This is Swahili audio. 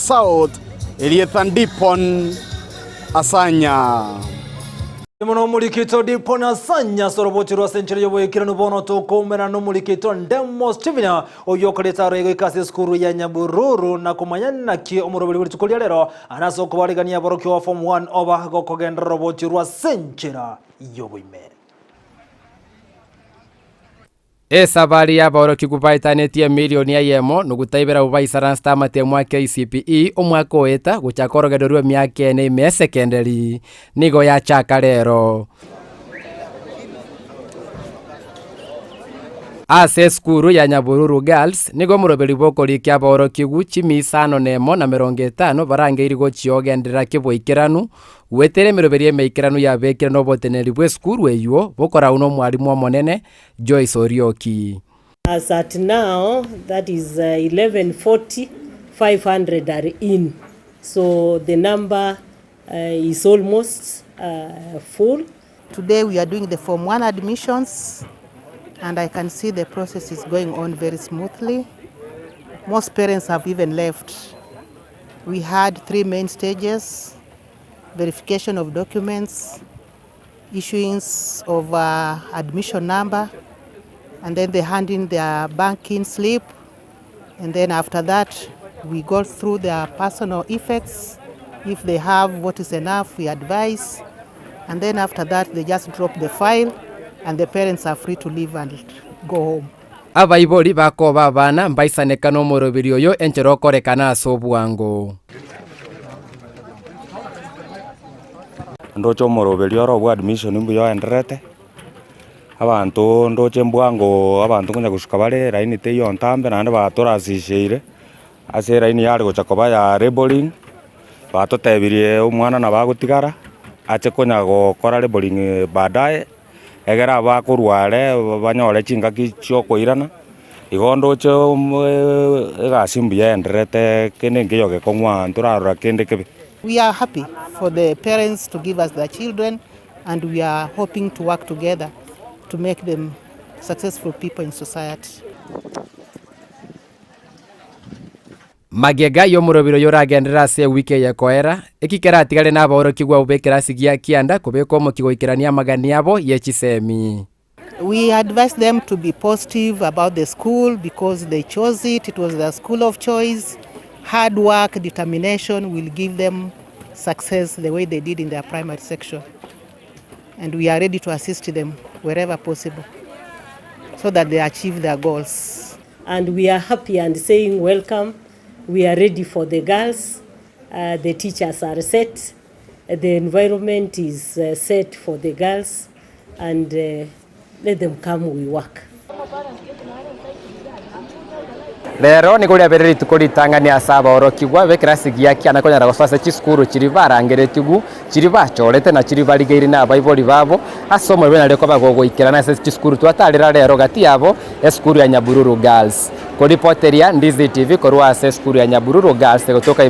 South Eliethan Dipon Asanya. Muno mulikito Dipon Asanya sorobochirwa sencheri yoboyekirano bono tokomera no mulikito Ndemo Stevena oyokoleta rego ikasi skuru ya Nyabururu na kumanyana ki omurobeli witukolia lero anaso kubaligania borokyo wa form 1 over gokogenda robochirwa senchera yoboime. Sabari ya boroki kubaitanetie milioni ya yemo nugutaibera ubaisara stamate mwaka KCPE omwaka oeta guchakorogererwe myaka ene me secondary nigo ya chaka rero ase skuru ya Nyabururu Girls nigo murobeli bokori kya boroki guchimi sano nemo na 50 barangeiri gochiogendera kiboikiranu wetere miroberi meikiranu ya bekirano boteneri bwe skuru eyo bokora uno mwalimu monene Joyce Orioki. As at now, that is 1140, 500 are in. So the number is almost full. Today we are doing the Form 1 admissions and I can see the process is going on very smoothly. Most parents have even left. We had 3 main stages: verification of documents, issuance of admission number, and then they hand in their banking slip. And then after that, we go through their personal effects. If they have what is enough, we advise. And then after that, they just drop the file and the parents are free to leave and go home. Abaibori bako babana mbaisaneka no morobiri oyo encherokorekana asobwango. Ndocho moroberi oro admission mbuyo enderete abantu ndoche mbwango abantu kunya gushikabare raini te yo ntambe nande batorasisheire ase raini yari gochakoba ya labeling batotebirie umwana na bagutigara ache kunya gukora labeling badaye egera bakurware banyore chingaki chyo koirana igondo cho egasimbuye enderete kene ngiyo gekongwa nturarora kende kebe. We are happy for the parents to give us their children, and we are hoping to work together to make them successful people in society. Magega yo murobiro yoragendera se wike ya koera ekikera atigale na boroki gwa ubekera sigia kianda kubeko mukigoikirania magani yabo yechisemi. We advise them to be positive about the school because they chose it. It was their school of choice. Hard work, determination will give them success the way they did in their primary section. And we are ready to assist them wherever possible so that they achieve their goals. And we are happy and saying welcome. We are ready for the girls. The teachers are set. The environment is set for the girls. And let them come, we work. Lero ni kuria bereri tukuri tangani asaba orokigwa bekrasigia kiana konyara gosasa chiskuru chirivarangere tugu chirivachorete na chirivaligeiri na baiboli babo asomwe bena leko bagogoikira na chiskuru twatalira lero gati yabo eskuru ya Nyabururu Girls. Ko reporteria Ndizi TV korwa skuru ya Nyabururu Girls kutoka